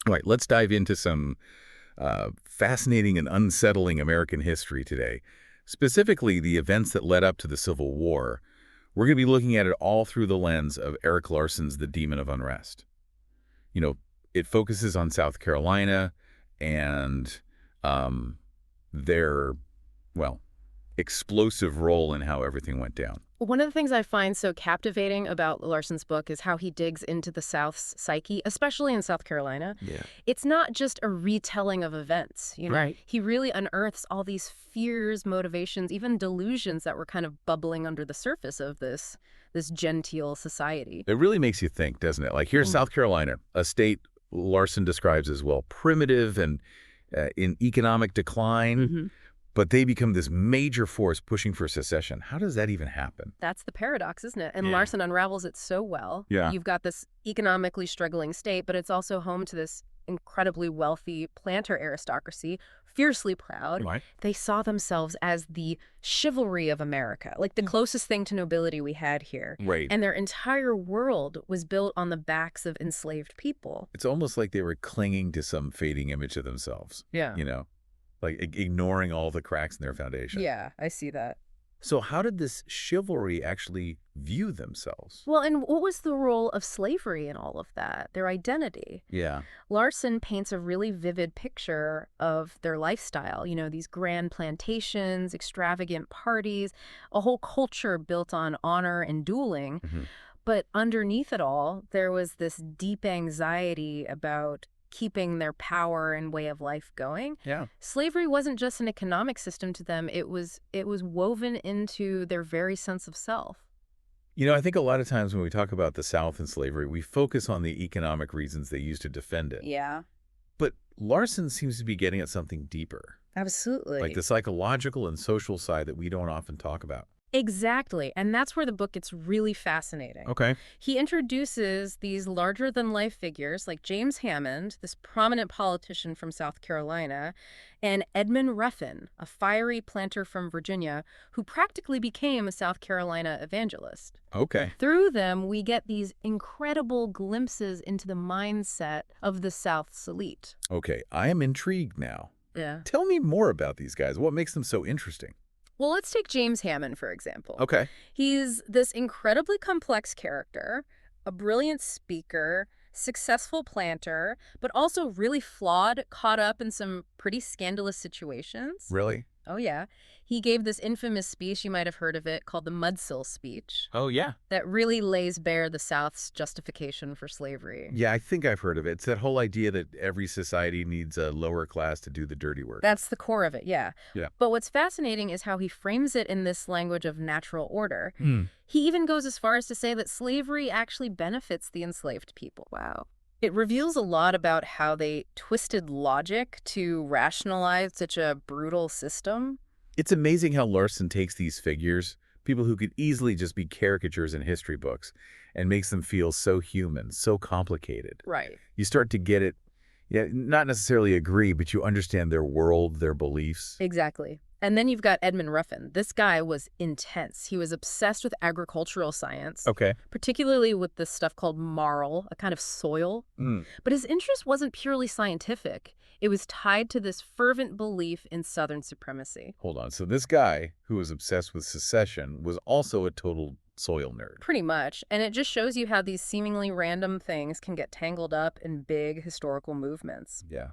All right, let's dive into some fascinating and unsettling American history today, specifically the events that led up to the Civil War. We're going to be looking at it all through the lens of Erik Larson's The Demon of Unrest. You know, it focuses on South Carolina and their, well, explosive role in how everything went down. One of the things I find so captivating about Larson's book is how he digs into the South's psyche, especially in South Carolina. Yeah. It's not just a retelling of events, you know. Right. He really unearths all these fears, motivations, even delusions that were kind of bubbling under the surface of this genteel society. It really makes you think, doesn't it? Like here's South Carolina, a state Larson describes as, well, primitive and in economic decline. But they become this major force pushing for secession. How does that even happen? That's the paradox, isn't it? And Larson unravels it so well. Yeah. You've got this economically struggling state, but it's also home to this incredibly wealthy planter aristocracy, fiercely proud. Right. They saw themselves as the chivalry of America, like the closest thing to nobility we had here. Right. And their entire world was built on the backs of enslaved people. It's almost like they were clinging to some fading image of themselves. Yeah. You know? Like ignoring all the cracks in their foundation. Yeah, I see that. So how did this chivalry actually view themselves? Well, and what was the role of slavery in all of that? Their identity. Yeah. Larson paints a really vivid picture of their lifestyle. You know, these grand plantations, extravagant parties, a whole culture built on honor and dueling. But underneath it all, there was this deep anxiety about keeping their power and way of life going. Yeah. Slavery wasn't just an economic system to them. It was woven into their very sense of self. You know, I think a lot of times when we talk about the South and slavery, we focus on the economic reasons they used to defend it. Yeah. But Larson seems to be getting at something deeper. Absolutely. Like the psychological and social side that we don't often talk about. Exactly. And that's where the book gets really fascinating. Okay. He introduces these larger-than-life figures like James Hammond, this prominent politician from South Carolina, and Edmund Ruffin, a fiery planter from Virginia who practically became a South Carolina evangelist. Okay. Through them, we get these incredible glimpses into the mindset of the South's elite. Okay. I am intrigued now. Yeah. Tell me more about these guys. What makes them so interesting? Well, let's take James Hammond, for example. Okay. He's this incredibly complex character, a brilliant speaker, successful planter, but also really flawed, caught up in some pretty scandalous situations. Really? Oh, yeah. He gave this infamous speech, you might have heard of it, called the Mudsill speech, Oh, yeah. that really lays bare the South's justification for slavery. Yeah, I think I've heard of it. It's that whole idea that every society needs a lower class to do the dirty work. That's the core of it, yeah. Yeah. But what's fascinating is how he frames it in this language of natural order. He even goes as far as to say that slavery actually benefits the enslaved people. Wow. It reveals a lot about how they twisted logic to rationalize such a brutal system. It's amazing how Larson takes these figures, people who could easily just be caricatures in history books, and makes them feel so human, so complicated. Right. You start to get it, not necessarily agree, but you understand their world, their beliefs. Exactly. And then you've got Edmund Ruffin. This guy was intense. He was obsessed with agricultural science, Okay. particularly with this stuff called marl, a kind of soil. But his interest wasn't purely scientific. It was tied to this fervent belief in Southern supremacy. Hold on. So this guy who was obsessed with secession was also a total soil nerd. Pretty much. And it just shows you how these seemingly random things can get tangled up in big historical movements. Yeah.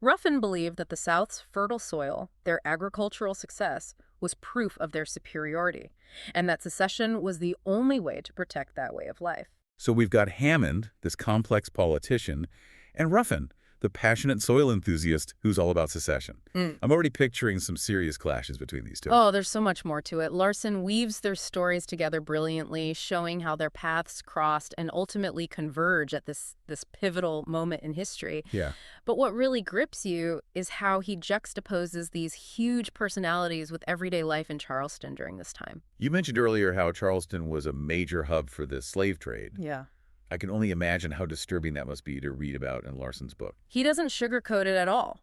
Ruffin believed that the South's fertile soil, their agricultural success, was proof of their superiority, and that secession was the only way to protect that way of life. So we've got Hammond, this complex politician, and Ruffin, the passionate soil enthusiast who's all about secession. I'm already picturing some serious clashes between these two. Oh, there's so much more to it. Larson weaves their stories together brilliantly, showing how their paths crossed and ultimately converge at this pivotal moment in history. Yeah. But what really grips you is how he juxtaposes these huge personalities with everyday life in Charleston during this time. You mentioned earlier how Charleston was a major hub for the slave trade. Yeah. I can only imagine how disturbing that must be to read about in Larson's book. He doesn't sugarcoat it at all.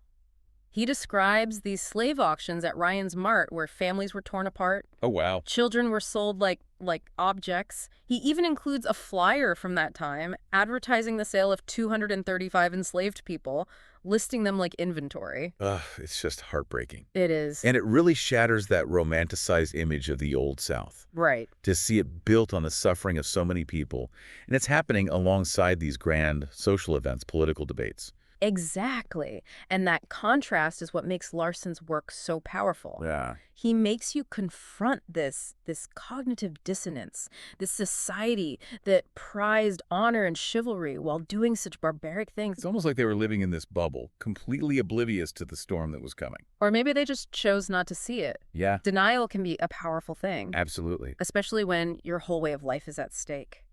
He describes these slave auctions at Ryan's Mart where families were torn apart. Oh, wow. Children were sold like like objects. He even includes a flyer from that time advertising the sale of 235 enslaved people, listing them like inventory. Ugh, it's just heartbreaking. It is. And it really shatters that romanticized image of the Old South. Right. To see it built on the suffering of so many people. And it's happening alongside these grand social events, political debates. Exactly. And that contrast is what makes Larson's work so powerful. Yeah. He makes you confront this cognitive dissonance, this society that prized honor and chivalry while doing such barbaric things. It's almost like they were living in this bubble, completely oblivious to the storm that was coming. Or maybe they just chose not to see it. Yeah, Denial can be a powerful thing, absolutely. especially when your whole way of life is at stake.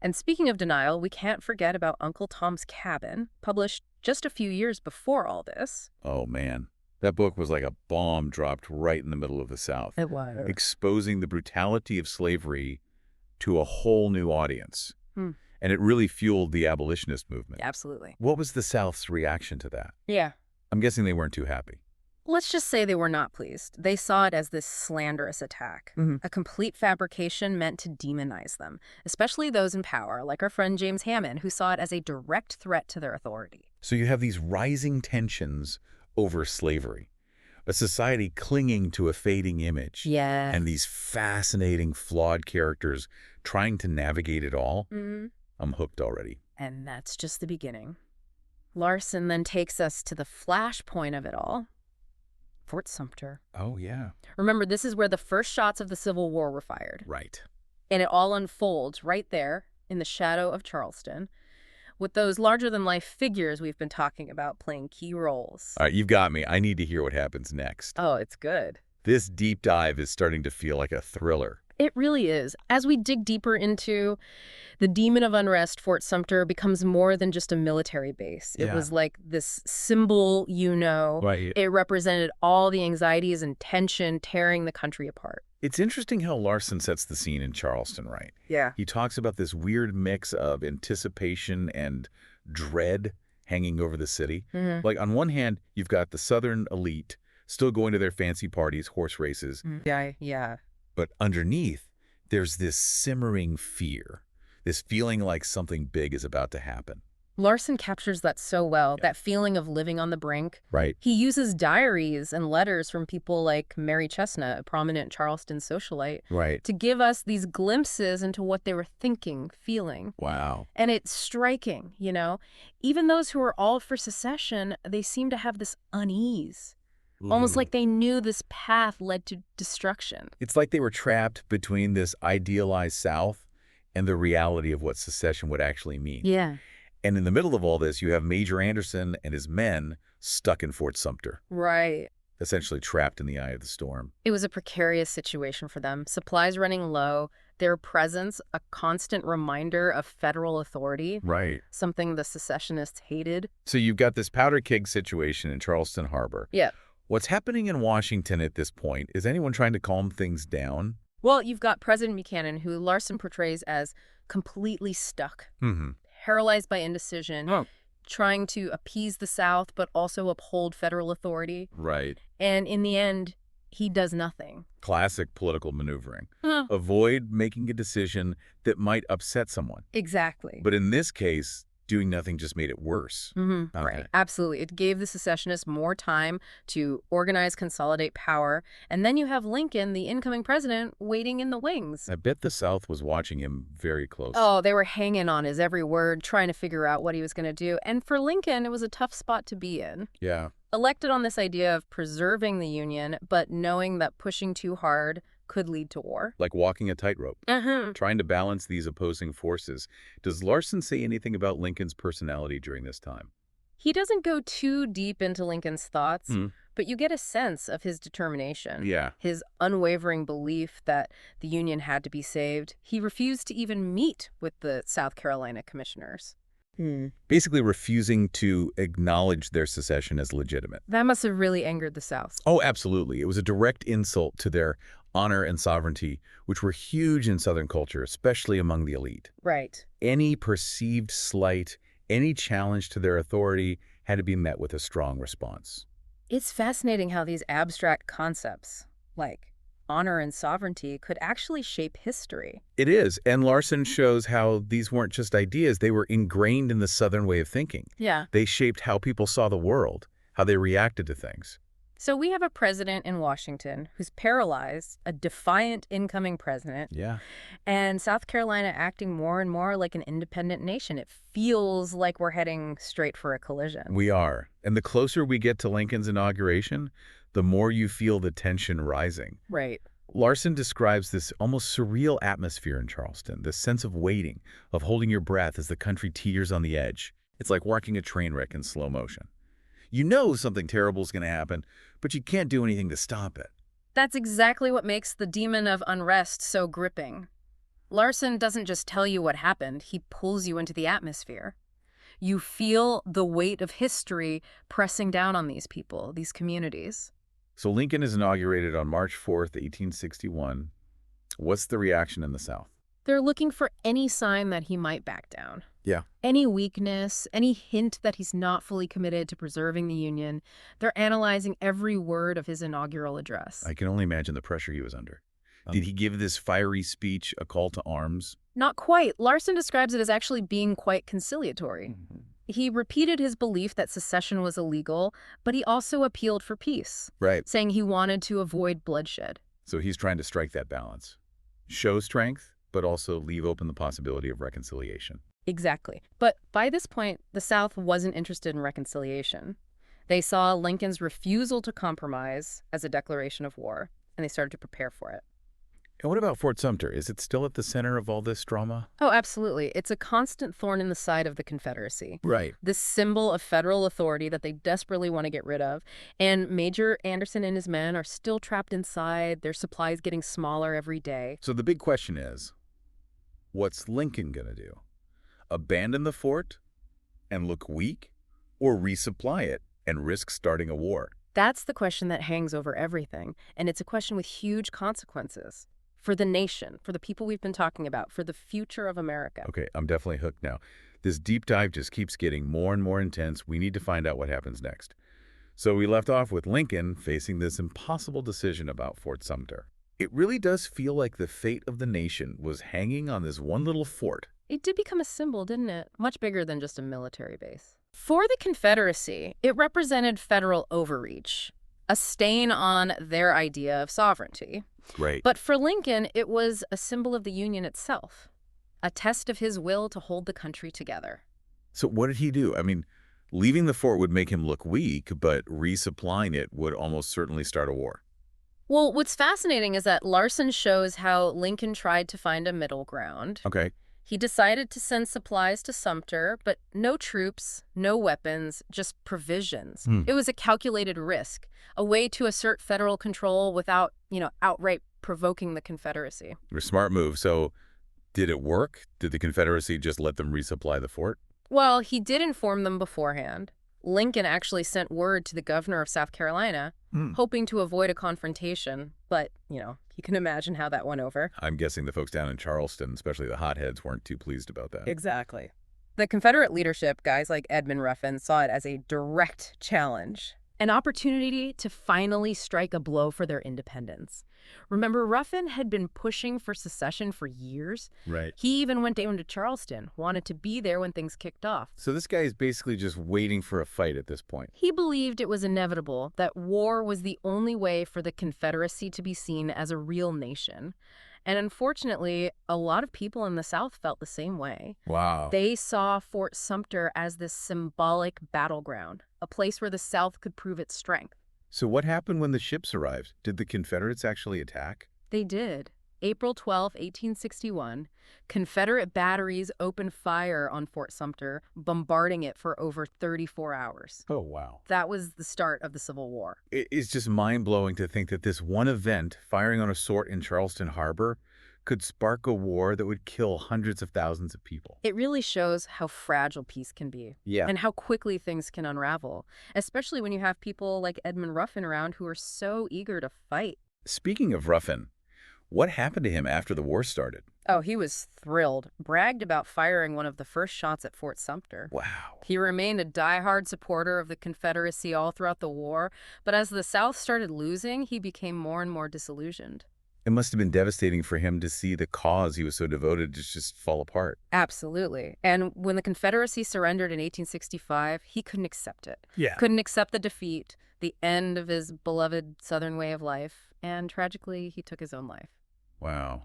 And speaking of denial, we can't forget about Uncle Tom's Cabin, published just a few years before all this. Oh, man. That book was like a bomb dropped right in the middle of the South, It was. exposing the brutality of slavery to a whole new audience. Hmm. And it really fueled the abolitionist movement. Absolutely. What was the South's reaction to that? Yeah. I'm guessing they weren't too happy. Let's just say they were not pleased. They saw it as this slanderous attack, a complete fabrication meant to demonize them, especially those in power, like our friend James Hammond, who saw it as a direct threat to their authority. So you have these rising tensions over slavery, a society clinging to a fading image, Yeah. and these fascinating, flawed characters trying to navigate it all. I'm hooked already. And that's just the beginning. Larson then takes us to the flashpoint of it all, Fort Sumter. Oh, yeah. Remember, this is where the first shots of the Civil War were fired. Right. And it all unfolds right there in the shadow of Charleston, with those larger-than-life figures we've been talking about playing key roles. All right, you've got me. I need to hear what happens next. Oh, it's good. This deep dive is starting to feel like a thriller. It really is. As we dig deeper into the Demon of Unrest, Fort Sumter becomes more than just a military base. It Yeah. was like this symbol, Right. It represented all the anxieties and tension tearing the country apart. It's interesting how Larson sets the scene in Charleston, right? Yeah. He talks about this weird mix of anticipation and dread hanging over the city. Like, on one hand, you've got the Southern elite still going to their fancy parties, horse races. Yeah. But underneath, there's this simmering fear, this feeling like something big is about to happen. Larson captures that so well, that feeling of living on the brink. Right. He uses diaries and letters from people like Mary Chestnut, a prominent Charleston socialite, Right. to give us these glimpses into what they were thinking, feeling. Wow. And it's striking, Even those who are all for secession, they seem to have this unease. Almost like they knew this path led to destruction. It's like they were trapped between this idealized South and the reality of what secession would actually mean. Yeah. And in the middle of all this, you have Major Anderson and his men stuck in Fort Sumter, Right. essentially trapped in the eye of the storm. It was a precarious situation for them. Supplies running low, their presence a constant reminder of federal authority, Right. something the secessionists hated. So you've got this powder keg situation in Charleston Harbor. Yeah. What's happening in Washington at this point? Is anyone trying to calm things down? Well, you've got President Buchanan, who Larson portrays as completely stuck, paralyzed by indecision, trying to appease the South, but also uphold federal authority. Right. And in the end, he does nothing. Classic political maneuvering. Avoid making a decision that might upset someone. Exactly. But in this case, doing nothing just made it worse. Okay. Right. Absolutely. It gave the secessionists more time to organize, consolidate power. And then you have Lincoln, the incoming president, waiting in the wings. I bet the South was watching him very closely. Oh, they were hanging on his every word, trying to figure out what he was going to do. And for Lincoln, it was a tough spot to be in. Yeah. Elected on this idea of preserving the Union, but knowing that pushing too hard could lead to war. Like walking a tightrope, trying to balance these opposing forces. Does Larson say anything about Lincoln's personality during this time? He doesn't go too deep into Lincoln's thoughts, but you get a sense of his determination. Yeah. His unwavering belief that the Union had to be saved. He refused to even meet with the South Carolina commissioners. Basically refusing to acknowledge their secession as legitimate. That must have really angered the South. Oh, absolutely. It was a direct insult to their honor and sovereignty, which were huge in Southern culture, especially among the elite. Right. Any perceived slight, any challenge to their authority had to be met with a strong response. It's fascinating how these abstract concepts, like honor and sovereignty could actually shape history. It is, and Larson shows how these weren't just ideas, they were ingrained in the Southern way of thinking. Yeah. They shaped how people saw the world, how they reacted to things. So we have a president in Washington who's paralyzed, a defiant incoming president, Yeah. and South Carolina acting more and more like an independent nation. It feels like we're heading straight for a collision. We are. And the closer we get to Lincoln's inauguration, the more you feel the tension rising. Right. Larson describes this almost surreal atmosphere in Charleston, this sense of waiting, of holding your breath as the country teeters on the edge. It's like watching a train wreck in slow motion. You know something terrible is going to happen, but you can't do anything to stop it. That's exactly what makes the Demon of Unrest so gripping. Larson doesn't just tell you what happened, he pulls you into the atmosphere. You feel the weight of history pressing down on these people, these communities. So Lincoln is inaugurated on March 4th, 1861. What's the reaction in the South? They're looking for any sign that he might back down. Yeah. Any weakness, any hint that he's not fully committed to preserving the Union. They're analyzing every word of his inaugural address. I can only imagine the pressure he was under. Did he give this fiery speech a call to arms? Not quite. Larson describes it as actually being quite conciliatory. He repeated his belief that secession was illegal, but he also appealed for peace, Right. saying he wanted to avoid bloodshed. So he's trying to strike that balance. Show strength, but also leave open the possibility of reconciliation. Exactly. But by this point, the South wasn't interested in reconciliation. They saw Lincoln's refusal to compromise as a declaration of war, and they started to prepare for it. And what about Fort Sumter? Is it still at the center of all this drama? Oh, absolutely. It's a constant thorn in the side of the Confederacy. Right. This symbol of federal authority that they desperately want to get rid of. And Major Anderson and his men are still trapped inside, their supplies getting smaller every day. So the big question is, what's Lincoln going to do? Abandon the fort and look weak, or resupply it and risk starting a war? That's the question that hangs over everything, and it's a question with huge consequences for the nation, for the people we've been talking about, for the future of America. Okay, I'm definitely hooked now. This deep dive just keeps getting more and more intense. We need to find out what happens next. So we left off with Lincoln facing this impossible decision about Fort Sumter. It really does feel like the fate of the nation was hanging on this one little fort. It did become a symbol, didn't it? Much bigger than just a military base. For the Confederacy, it represented federal overreach, a stain on their idea of sovereignty. Right. But for Lincoln, it was a symbol of the Union itself, a test of his will to hold the country together. So what did he do? I mean, leaving the fort would make him look weak, but resupplying it would almost certainly start a war. Well, what's fascinating is that Larson shows how Lincoln tried to find a middle ground. Okay. He decided to send supplies to Sumter, but no troops, no weapons, just provisions. It was a calculated risk, a way to assert federal control without, outright provoking the Confederacy. A smart move. So did it work? Did the Confederacy just let them resupply the fort? Well, he did inform them beforehand. Lincoln actually sent word to the governor of South Carolina, hoping to avoid a confrontation. But, you can imagine how that went over. I'm guessing the folks down in Charleston, especially the hotheads, weren't too pleased about that. Exactly. The Confederate leadership, guys like Edmund Ruffin, saw it as a direct challenge, an opportunity to finally strike a blow for their independence. Remember, Ruffin had been pushing for secession for years. Right. He even went down to Charleston, wanted to be there when things kicked off. So this guy is basically just waiting for a fight at this point. He believed it was inevitable, that war was the only way for the Confederacy to be seen as a real nation. And unfortunately, a lot of people in the South felt the same way. Wow. They saw Fort Sumter as this symbolic battleground, a place where the South could prove its strength. So what happened when the ships arrived? Did the Confederates actually attack? They did. April 12, 1861, Confederate batteries opened fire on Fort Sumter, bombarding it for over 34 hours. Oh, wow. That was the start of the Civil War. It's just mind-blowing to think that this one event, firing on a fort in Charleston Harbor, could spark a war that would kill hundreds of thousands of people. It really shows how fragile peace can be. Yeah. And how quickly things can unravel, especially when you have people like Edmund Ruffin around who are so eager to fight. Speaking of Ruffin, what happened to him after the war started? Oh, he was thrilled, bragged about firing one of the first shots at Fort Sumter. Wow. He remained a diehard supporter of the Confederacy all throughout the war, but as the South started losing, he became more and more disillusioned. It must have been devastating for him to see the cause he was so devoted to just fall apart. Absolutely. And when the Confederacy surrendered in 1865, he couldn't accept it. Yeah. Couldn't accept the defeat, the end of his beloved Southern way of life, and tragically, he took his own life. Wow.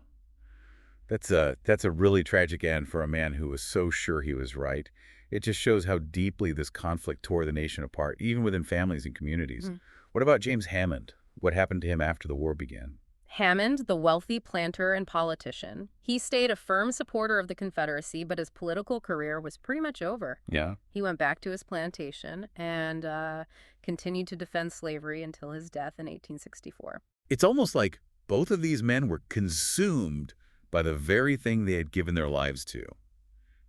That's a really tragic end for a man who was so sure he was right. It just shows how deeply this conflict tore the nation apart, even within families and communities. Mm. What about James Hammond? What happened to him after the war began? Hammond, the wealthy planter and politician, he stayed a firm supporter of the Confederacy, but his political career was pretty much over. Yeah. He went back to his plantation and continued to defend slavery until his death in 1864. It's almost like both of these men were consumed by the very thing they had given their lives to.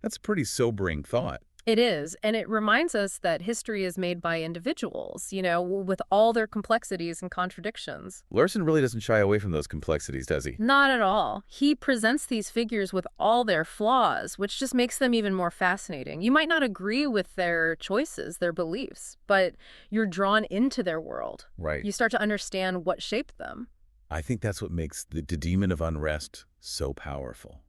That's a pretty sobering thought. It is, and it reminds us that history is made by individuals, with all their complexities and contradictions. Larson really doesn't shy away from those complexities, does he? Not at all. He presents these figures with all their flaws, which just makes them even more fascinating. You might not agree with their choices, their beliefs, but you're drawn into their world. Right. You start to understand what shaped them. I think that's what makes the Demon of Unrest so powerful.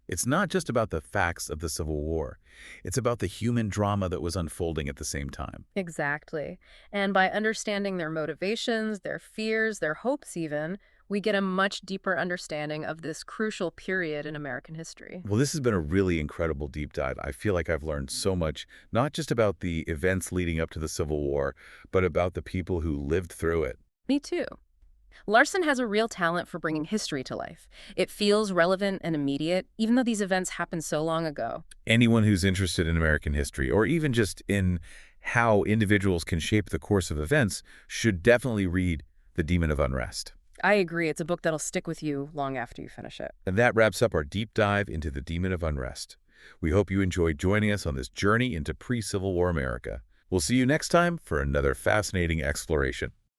It's not just about the facts of the Civil War. It's about the human drama that was unfolding at the same time. Exactly. And by understanding their motivations, their fears, their hopes even, we get a much deeper understanding of this crucial period in American history. Well, this has been a really incredible deep dive. I feel like I've learned so much, not just about the events leading up to the Civil War, but about the people who lived through it. Me too. Larson has a real talent for bringing history to life. It feels relevant and immediate, even though these events happened so long ago. Anyone who's interested in American history, or even just in how individuals can shape the course of events, should definitely read The Demon of Unrest. I agree. It's a book that'll stick with you long after you finish it. And that wraps up our deep dive into The Demon of Unrest. We hope you enjoyed joining us on this journey into pre-Civil War America. We'll see you next time for another fascinating exploration.